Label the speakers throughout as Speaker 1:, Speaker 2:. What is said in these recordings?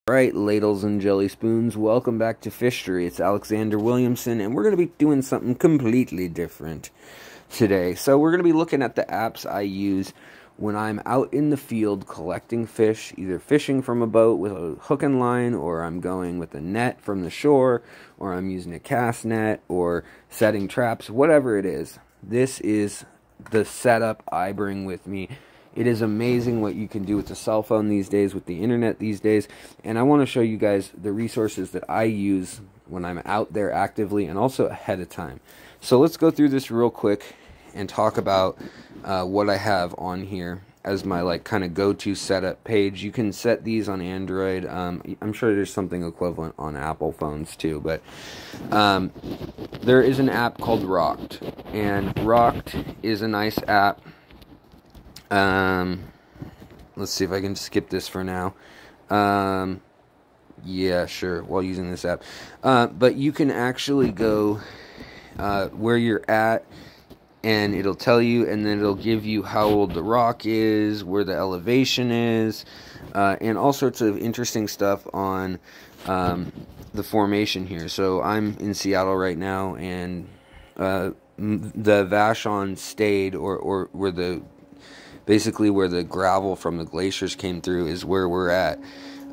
Speaker 1: Alright, ladles and jelly spoons, welcome back to FISHTORY. It's Alexander Williamson, and we're going to be doing something completely different today. So we're going to be looking at the apps I use when I'm out in the field collecting fish, either fishing from a boat with a hook and line, or I'm going with a net from the shore, or I'm using a cast net, or setting traps, whatever it is. This is the setup I bring with me. It is amazing what you can do with the cell phone these days, with the internet these days, and I want to show you guys the resources that I use when I'm out there actively and also ahead of time. So let's go through this real quick and talk about what I have on here as my kind of go-to setup page. You can set these on Android. I'm sure there's something equivalent on Apple phones too, but there is an app called Rocked, and Rocked is a nice app. Let's see if I can skip this for now. Yeah, sure, while using this app. But you can actually go where you're at, and it'll tell you, and then it'll give you how old the rock is, where the elevation is, and all sorts of interesting stuff on the formation here. So I'm in Seattle right now, and the Vashon stayed, or where the basically where the gravel from the glaciers came through is where we're at.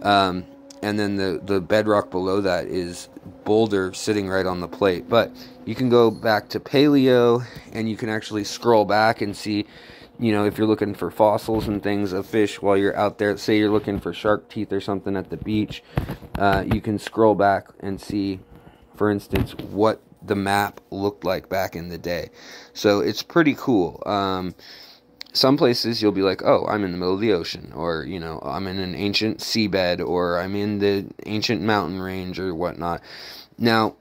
Speaker 1: And then the bedrock below that is boulder sitting right on the plate. But you can go back to paleo, and you can actually scroll back and see, if you're looking for fossils and things of fish while you're out there. Say you're looking for shark teeth or something at the beach. You can scroll back and see, for instance, what the map looked like back in the day. So it's pretty cool. Some places you'll be like, oh, I'm in the middle of the ocean, or, I'm in an ancient seabed, or I'm in the ancient mountain range, or whatnot. Now,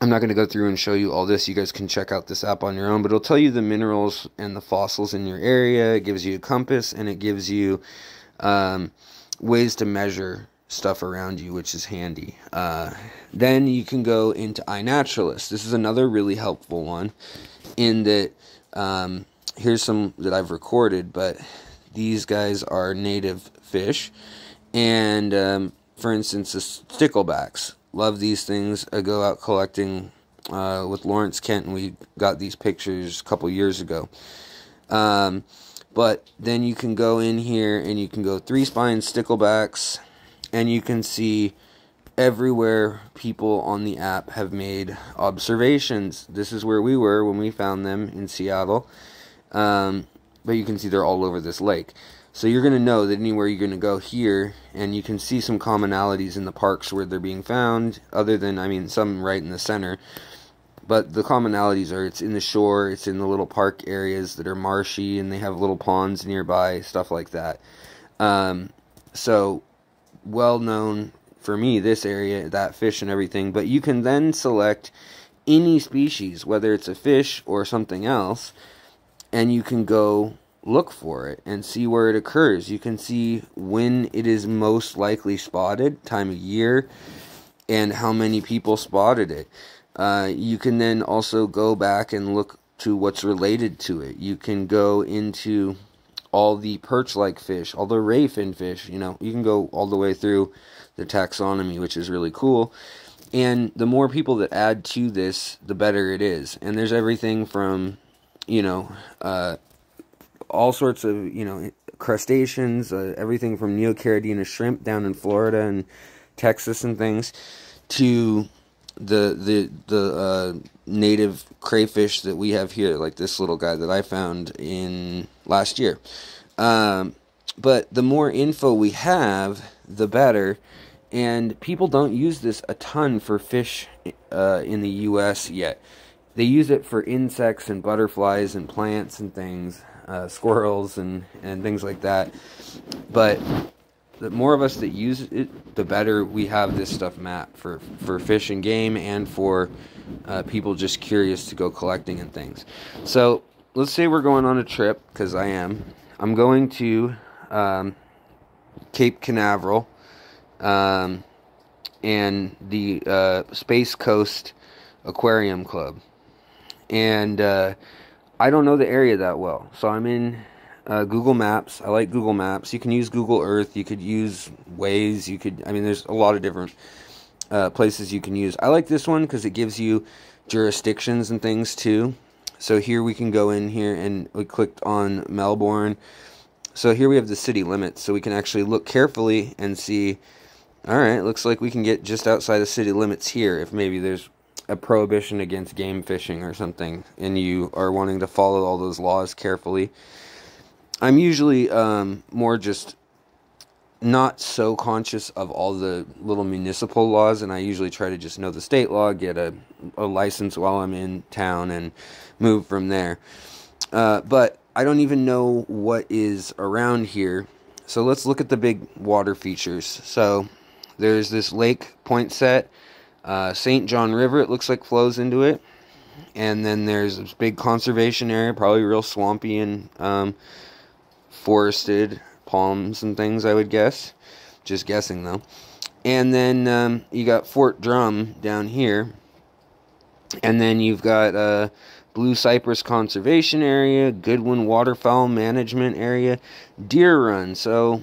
Speaker 1: I'm not going to go through and show you all this. You guys can check out this app on your own, but it'll tell you the minerals and the fossils in your area. It gives you a compass, and it gives you ways to measure stuff around you, which is handy. Then you can go into iNaturalist. This is another really helpful one in that here's some that I've recorded, but these guys are native fish. And for instance, the sticklebacks. Love these things. I go out collecting with Lawrence Kent, and we got these pictures a couple years ago. But then you can go in here and you can go 3-spine sticklebacks, and you can see everywhere people on the app have made observations. This is where we were when we found them in Seattle. But you can see they're all over this lake. So you're going to know that anywhere you're going to go here, and you can see some commonalities in the parks where they're being found, other than, some right in the center. But the commonalities are it's in the shore, it's in the little park areas that are marshy, and they have little ponds nearby, stuff like that. So, well known for me, this area, that fish and everything. But you can then select any species, whether it's a fish or something else, and you can go look for it and see where it occurs. You can see when it is most likely spotted, time of year, and how many people spotted it. You can then also go back and look to what's related to it. You can go into all the perch-like fish, all the ray fin fish. You can go all the way through the taxonomy, which is really cool. And the more people that add to this, the better it is. And there's everything from all sorts of, crustaceans, everything from neocaridina shrimp down in Florida and Texas and things, to the native crayfish that we have here, like this little guy that I found in last year. But the more info we have, the better. And people don't use this a ton for fish in the U.S. yet. They use it for insects and butterflies and plants and things, squirrels and things like that. But the more of us that use it, the better we have this stuff mapped for fish and game, and for people just curious to go collecting and things. So let's say we're going on a trip, because I am. I'm going to Cape Canaveral and the Space Coast Aquarium Club. And I don't know the area that well, so I'm in Google Maps. I like Google Maps. You can use Google Earth. You could use Waze. I mean, there's a lot of different places you can use. I like this one because it gives you jurisdictions and things too. So here we can go in here, and we clicked on Melbourne. So here we have the city limits, so we can actually look carefully and see, alright, looks like we can get just outside the city limits here if maybe there's a prohibition against game fishing or something, and you are wanting to follow all those laws carefully. I'm usually more just not so conscious of all the little municipal laws, and I usually try to just know the state law, get a license while I'm in town, and move from there. But I don't even know what is around here. So let's look at the big water features. So there's this lake Poinsett. St. John River, it looks like, flows into it. And then there's this big conservation area, probably real swampy and forested, palms and things, I would guess. Just guessing, though. And then you got Fort Drum down here. And then you've got Blue Cypress Conservation Area, Goodwin Waterfowl Management Area, Deer Run. So,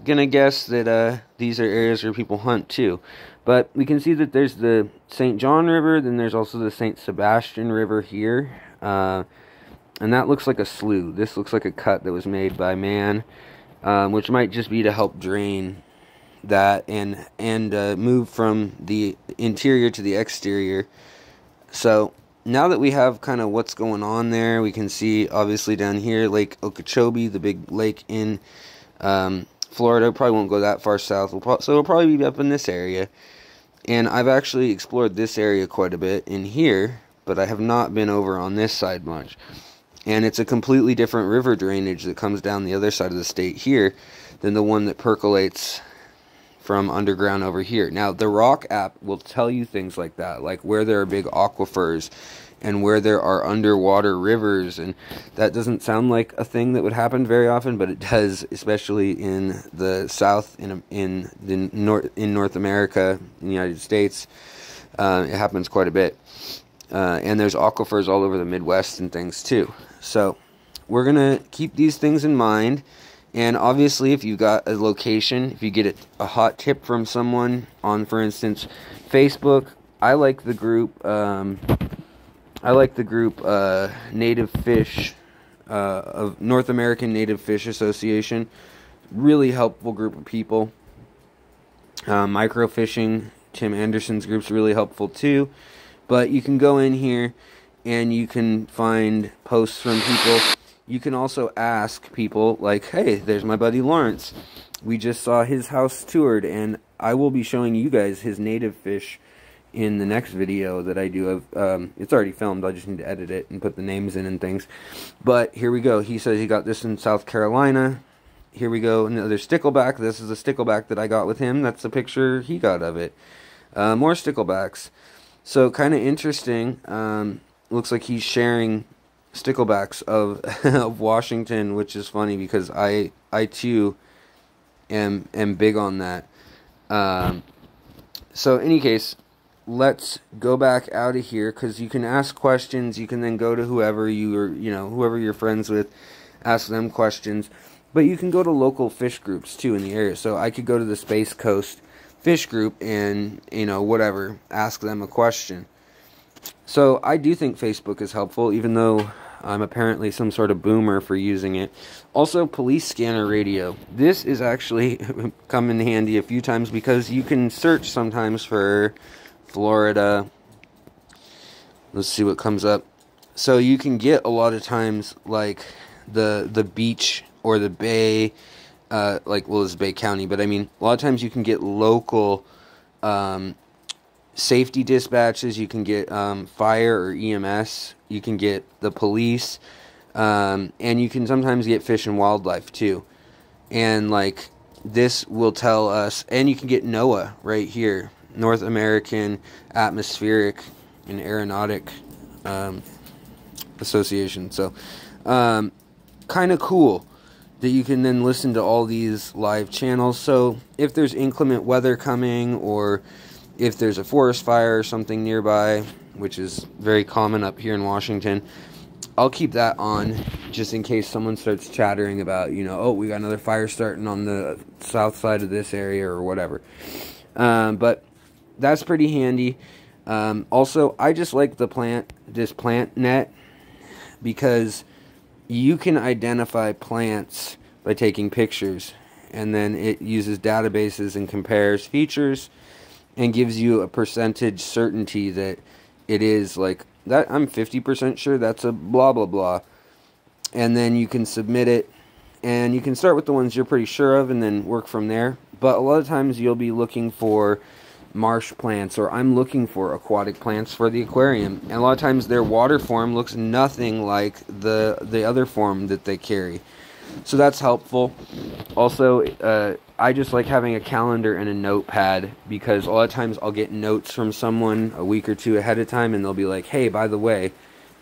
Speaker 1: gonna guess that these are areas where people hunt too. But we can see that there's the St. John River, then there's also the St. Sebastian River here. And that looks like a slough. This looks like a cut that was made by man, which might just be to help drain that and move from the interior to the exterior. So now that we have kind of what's going on there, we can see obviously down here Lake Okeechobee, the big lake in Florida. Probably won't go that far south, so it'll probably be up in this area. And I've actually explored this area quite a bit in here, but I have not been over on this side much. And it's a completely different river drainage that comes down the other side of the state here than the one that percolates from underground over here. Now, the Rock app will tell you things like that, like where there are big aquifers and where there are underwater rivers, and that doesn't sound like a thing that would happen very often, but it does, especially in the South, in North America, in the United States. It happens quite a bit, and there's aquifers all over the Midwest and things too. So we're gonna keep these things in mind. And obviously, if you've got a location, if you get a hot tip from someone on, for instance, Facebook, I like the group. Native Fish of North American Native Fish Association. Really helpful group of people. Microfishing, Tim Anderson's group's really helpful too. But you can go in here and you can find posts from people. You can also ask people, like, hey, there's my buddy Lawrence. We just saw his house toured, and I will be showing you guys his native fish in the next video that I do of. It's already filmed, I just need to edit it and put the names in and things. But here we go. He says he got this in South Carolina. Here we go. Another stickleback. This is a stickleback that I got with him. That's the picture he got of it. More sticklebacks. So, kind of interesting. Looks like he's sharing sticklebacks of Washington, which is funny because I too am big on that. So in any case, let's go back out of here, because you can ask questions. You can then go to whoever whoever you're friends with, ask them questions. But you can go to local fish groups too in the area. So I could go to the Space Coast Fish Group and whatever, ask them a question. So I do think Facebook is helpful, even though I'm apparently some sort of boomer for using it. Also, police scanner radio. This is actually come in handy a few times because you can search sometimes for Florida. Let's see what comes up. So you can get a lot of times like the beach or the bay, it's Bay County, but I mean a lot of times you can get local safety dispatches. You can get fire or EMS. You can get the police, and you can sometimes get Fish and Wildlife too. And like this will tell us, and you can get NOAA right here, North American Atmospheric and Aeronautic Association. So kind of cool that you can then listen to all these live channels. So if there's inclement weather coming, or if there's a forest fire or something nearby, which is very common up here in Washington, I'll keep that on, just in case someone starts chattering about, you know, oh, we got another fire starting on the south side of this area or whatever. But that's pretty handy. Also, I just like this PlantNet, because you can identify plants by taking pictures, and then it uses databases and compares features and gives you a percentage certainty that it is like that. I'm 50% sure that's a blah blah blah, and then you can submit it, and you can start with the ones you're pretty sure of and then work from there. But a lot of times you'll be looking for marsh plants, or I'm looking for aquatic plants for the aquarium, and a lot of times their water form looks nothing like the other form that they carry, so that's helpful. Also, I just like having a calendar and a notepad, because a lot of times I'll get notes from someone a week or two ahead of time, and they'll be like, hey, by the way,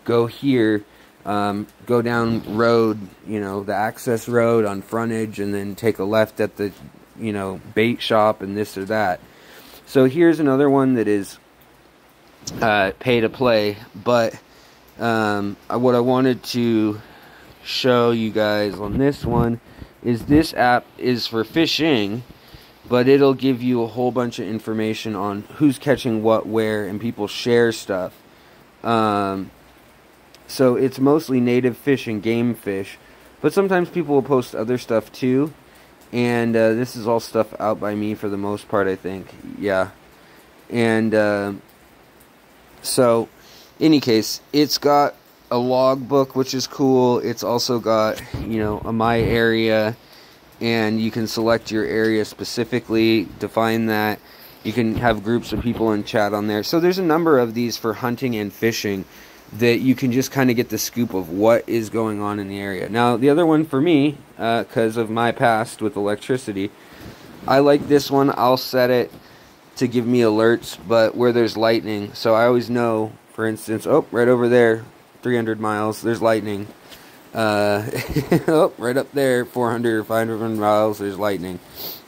Speaker 1: go here, go down road, you know, the access road on frontage, and then take a left at the, you know, bait shop and this or that. So here's another one that is pay to play, but what I wanted to show you guys on this one is this app is for fishing, but it'll give you a whole bunch of information on who's catching what, where, and people share stuff. So it's mostly native fish and game fish, but sometimes people will post other stuff too. And this is all stuff out by me for the most part, I think. Yeah. And so, any case, it's got a logbook, which is cool. It's also got, you know, a my area, and you can select your area specifically, define that. You can have groups of people and chat on there. So there's a number of these for hunting and fishing that you can just kind of get the scoop of what is going on in the area. Now, the other one for me, because of my past with electricity, I like this one. I'll set it to give me alerts, but where there's lightning. So I always know, for instance, oh, right over there, 300 miles, there's lightning. Oh, right up there, 400 or 500 miles, there's lightning.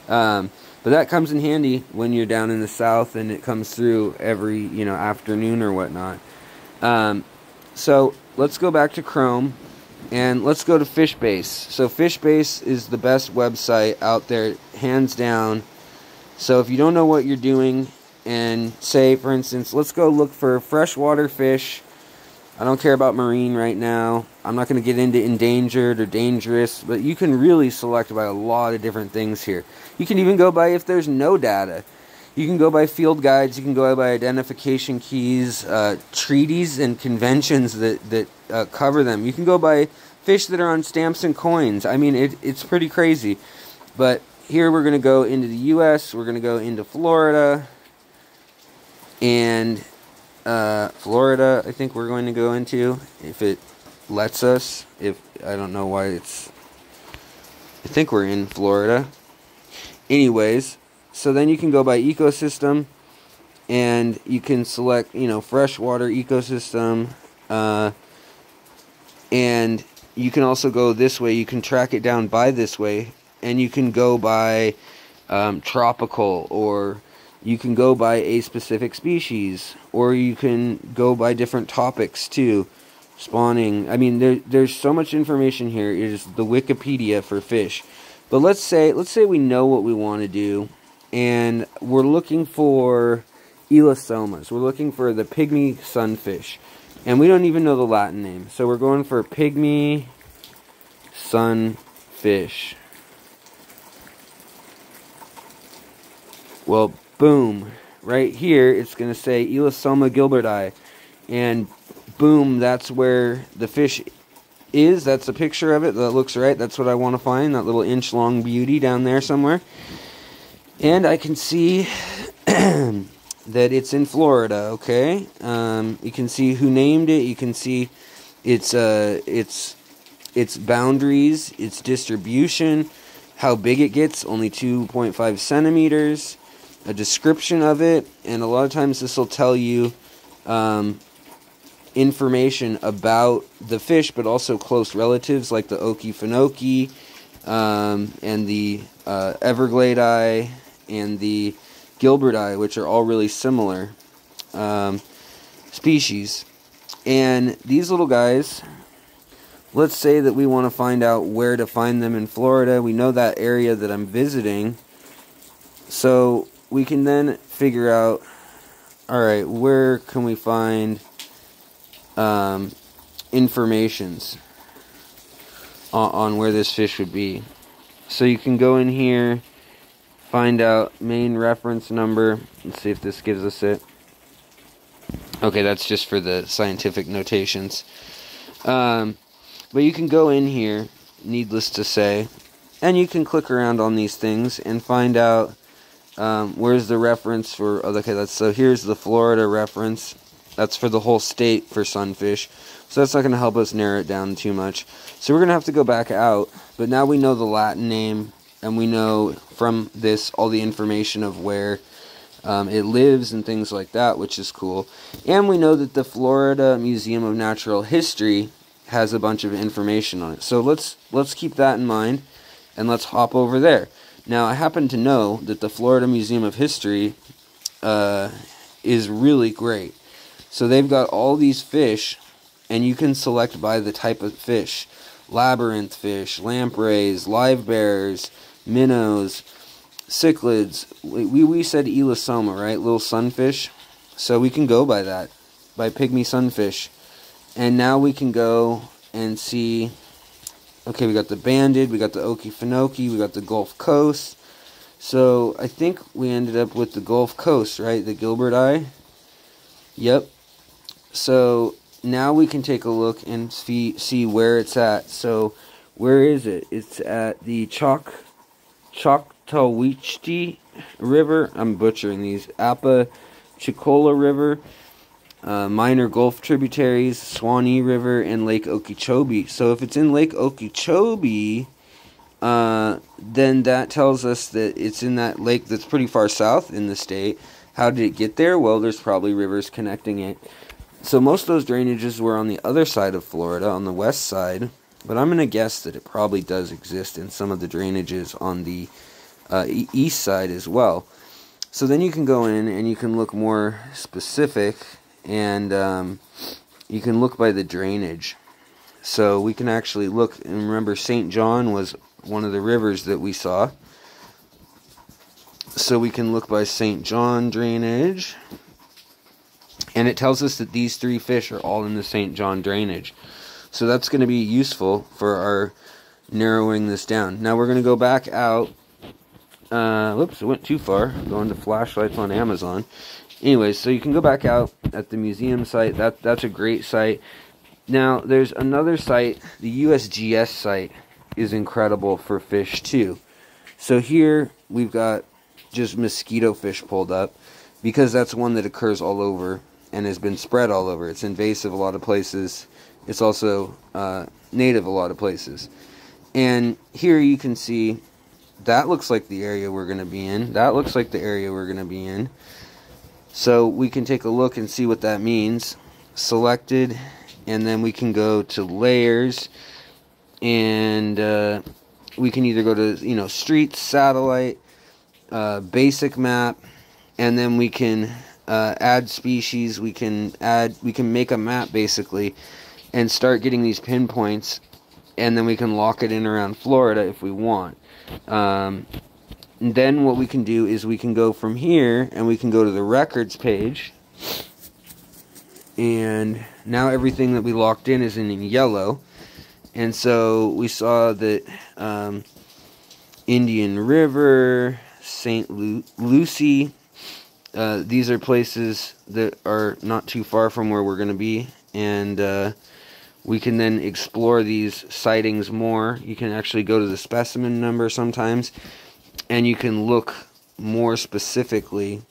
Speaker 1: But that comes in handy when you're down in the south, and it comes through every, you know, afternoon or whatnot. So let's go back to Chrome, and let's go to FishBase. So FishBase is the best website out there, hands down. So if you don't know what you're doing, and say, for instance, let's go look for freshwater fish. I don't care about marine right now. I'm not going to get into endangered or dangerous, but you can really select by a lot of different things here. You can even go by if there's no data. You can go by field guides, you can go by identification keys, treaties and conventions that cover them. You can go by fish that are on stamps and coins. I mean, it's pretty crazy. But here we're going to go into the U.S., we're going to go into Florida, and Florida I think we're going to go into, if it lets us. If I don't know why it's... I think we're in Florida. Anyways... So then you can go by ecosystem, and you can select, you know, freshwater ecosystem, and you can also go this way. You can track it down by this way, and you can go by tropical, or you can go by a specific species, or you can go by different topics too, spawning. I mean, there's so much information here. It is the Wikipedia for fish. But let's say we know what we want to do, and we're looking for elastomas. We're looking for the pygmy sunfish, and we don't even know the Latin name. So we're going for pygmy sunfish. Well, boom, right here it's going to say Elastoma gilberti, and boom, that's where the fish is. That's a picture of it. That looks right. That's what I want to find, that little inch-long beauty down there somewhere. And I can see that it's in Florida, okay? You can see who named it. You can see its boundaries, its distribution, how big it gets, only 2.5 centimeters, a description of it, and a lot of times this will tell you information about the fish, but also close relatives like the Okefenokee, and the Everglade and the Gilberti, which are all really similar species. And these little guys let's say that we want to find out where to find them in Florida. We know that area that I'm visiting. So we can then figure out, alright, where can we find informations on where this fish would be. So you can go in here, find out main reference number. Let's see if this gives us it. Okay, that's just for the scientific notations. But you can go in here, needless to say, and you can click around on these things and find out where's the reference for. Okay, so here's the Florida reference. That's for the whole state for sunfish. So that's not going to help us narrow it down too much. So we're going to have to go back out. But now we know the Latin name, and we know from this all the information of where it lives and things like that, which is cool. And we know that the Florida Museum of Natural History has a bunch of information on it. So let's keep that in mind, and let's hop over there. Now, I happen to know that the Florida Museum of History is really great. So they've got all these fish, and you can select by the type of fish. Labyrinth fish, lampreys, live bears, minnows, cichlids. We said elosoma, right? Little sunfish. So we can go by that, by pygmy sunfish. And now we can go and see, okay, we got the banded, we got the okefenokee, we got the Gulf Coast. So I think we ended up with the Gulf Coast, right? The Gilbert Eye. Yep. So now we can take a look and see where it's at. So where is it? It's at the Choctawhatchee River. I'm butchering these. Apalachicola River. Minor Gulf tributaries, Swanee River, and Lake Okeechobee. So if it's in Lake Okeechobee, then that tells us that it's in that lake that's pretty far south in the state. How did it get there? Well, there's probably rivers connecting it. So most of those drainages were on the other side of Florida, on the west side. But I'm going to guess that it probably does exist in some of the drainages on the east side as well. So then you can go in and you can look more specific, and you can look by the drainage. So we can actually look, and remember St. John was one of the rivers that we saw. So we can look by St. John drainage, and it tells us that these three fish are all in the St. John drainage. So that's going to be useful for our narrowing this down. Now we're going to go back out. Whoops, it went too far. Going to flashlights on Amazon. Anyways, so you can go back out at the museum site. That's a great site. Now, there's another site. The USGS site is incredible for fish, too. So here, we've got just mosquito fish pulled up, because that's one that occurs all over and has been spread all over. It's invasive a lot of places. It's also native a lot of places. And here you can see, that looks like the area we're going to be in. That looks like the area we're going to be in. So we can take a look and see what that means. Selected, and then we can go to layers, and we can either go to streets, satellite, basic map, and then we can add species. We can make a map basically, and start getting these pinpoints, and then we can lock it in around Florida if we want. Then what we can do is we can go from here and we can go to the records page, and now everything that we locked in is in yellow. And so we saw that Indian River, St. Lucie, these are places that are not too far from where we're going to be, and we can then explore these sightings more. You can actually go to the specimen number sometimes, and you can look more specifically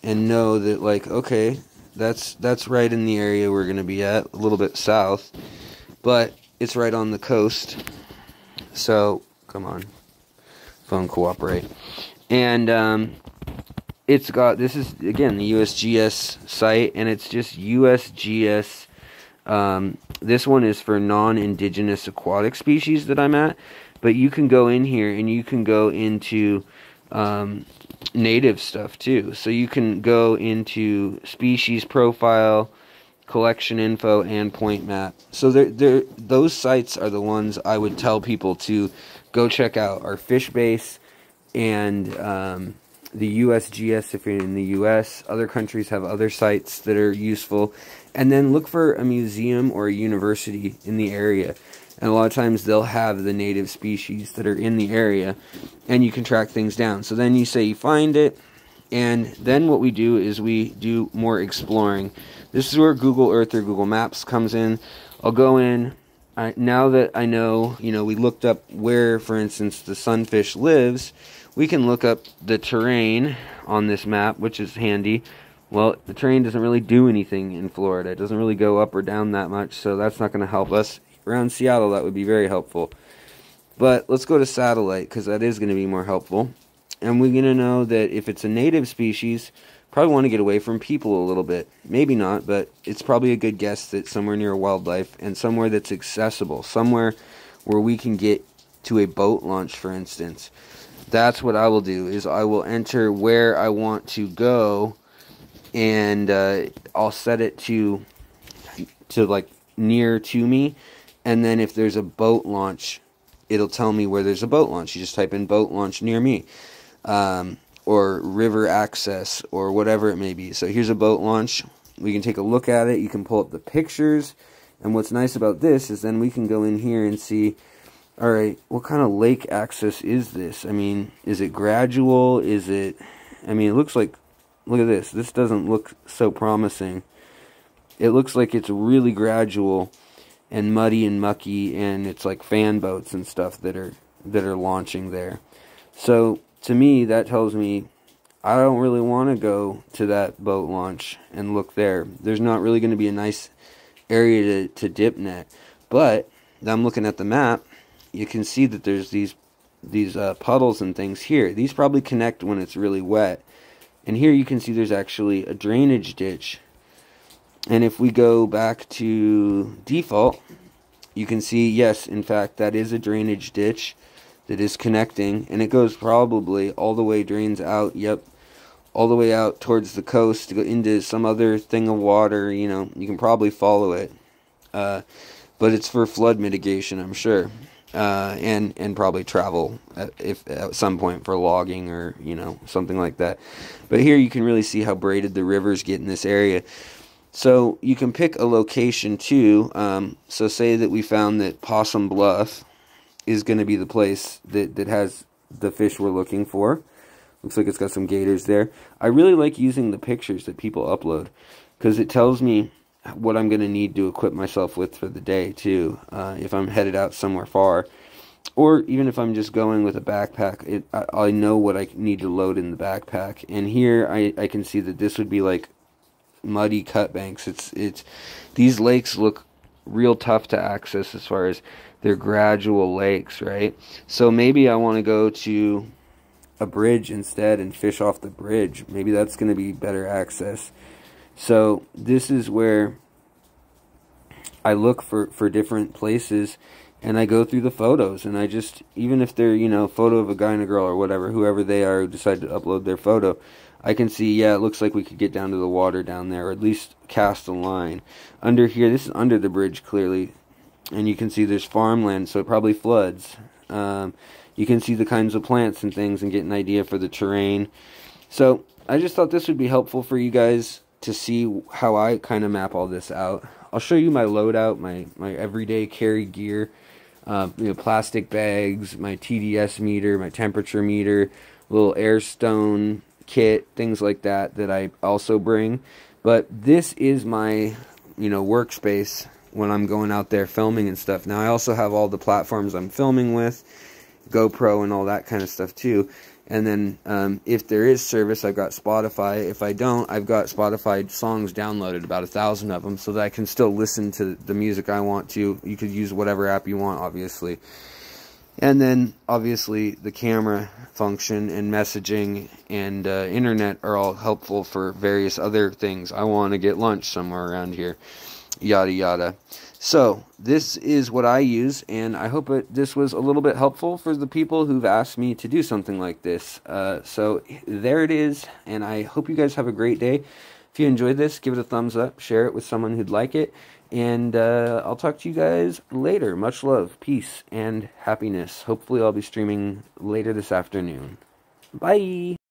Speaker 1: and know that, like, okay, that's right in the area we're going to be at, a little bit south, but it's right on the coast. So, come on, phone, cooperate. And it's got, this is, again, the USGS site, and it's just USGS. This one is for non-indigenous aquatic species that I'm at, but you can go in here and you can go into native stuff too. So you can go into species profile, collection info, and point map. So those sites are the ones I would tell people to go check out. Our FishBase and the USGS if you're in the US. Other countries have other sites that are useful. And then look for a museum or a university in the area. And a lot of times they'll have the native species that are in the area, and you can track things down. So then you say you find it, and then what we do is we do more exploring. This is where Google Earth or Google Maps comes in. I'll go in. Now that I know, we looked up where, for instance, the sunfish lives, we can look up the terrain on this map, which is handy. Well, the terrain doesn't really do anything in Florida. It doesn't really go up or down that much, so that's not going to help us. Around Seattle, that would be very helpful. But let's go to satellite, because that is going to be more helpful. And we're going to know that if it's a native species, probably want to get away from people a little bit. Maybe not, but it's probably a good guess that somewhere near wildlife and somewhere that's accessible. Somewhere where we can get to a boat launch, for instance. That's what I will do, is I will enter where I want to go, and I'll set it to like near to me. And then if there's a boat launch, it'll tell me where there's a boat launch. You just type in boat launch near me, or river access, or whatever it may be. So here's a boat launch. We can take a look at it. You can pull up the pictures. And what's nice about this is then we can go in here and see, all right, what kind of lake access is this? I mean, is it gradual? Is it, it looks like, look at this. This doesn't look so promising. It looks like it's really gradual and muddy and mucky, and it's like fan boats and stuff that are launching there. So to me, that tells me I don't really want to go to that boat launch and look there. There's not really going to be a nice area to dip net. But I'm looking at the map. You can see that there's these puddles and things here. These probably connect when it's really wet. And here you can see there's actually a drainage ditch. And if we go back to default, you can see, yes, in fact, that is a drainage ditch that is connecting. And it goes probably all the way, drains out, yep, all the way out towards the coast to go into some other thing of water. You can probably follow it. But it's for flood mitigation, I'm sure. And probably travel at some point for logging or, something like that. But here you can really see how braided the rivers get in this area. So you can pick a location too. So say that we found that Possum Bluff is going to be the place that has the fish we're looking for. Looks like it's got some gators there. I really like using the pictures that people upload, because it tells me what I'm going to need to equip myself with for the day too, if I'm headed out somewhere far. Or even if I'm just going with a backpack, I know what I need to load in the backpack. And here I can see that this would be like muddy cut banks. These lakes look real tough to access as far as they're gradual lakes, right? So maybe I want to go to a bridge instead and fish off the bridge. Maybe that's going to be better access. So this is where I look for different places, and I go through the photos, and I just, even if they're, photo of a guy and a girl or whatever, whoever they are who decide to upload their photo, I can see, yeah, it looks like we could get down to the water down there, or at least cast a line. Under here, this is under the bridge clearly, and you can see there's farmland, so it probably floods. You can see the kinds of plants and things and get an idea for the terrain. So I just thought this would be helpful for you guys to see how I kind of map all this out. I'll show you my loadout, my everyday carry gear, plastic bags, my TDS meter, my temperature meter, little airstone kit, things like that I also bring. But this is my workspace when I'm going out there filming and stuff. Now I also have all the platforms I'm filming with, GoPro and all that kind of stuff too. And then if there is service, I've got Spotify. If I don't, I've got Spotify songs downloaded, about 1,000 of them, so that I can still listen to the music I want to. You could use whatever app you want, obviously. And then, obviously, the camera function and messaging and internet are all helpful for various other things. I want to get lunch somewhere around here, yada yada. So, this is what I use, and I hope this was a little bit helpful for the people who've asked me to do something like this. So, there it is, and I hope you guys have a great day. If you enjoyed this, give it a thumbs up, share it with someone who'd like it, and I'll talk to you guys later. Much love, peace, and happiness. Hopefully I'll be streaming later this afternoon. Bye!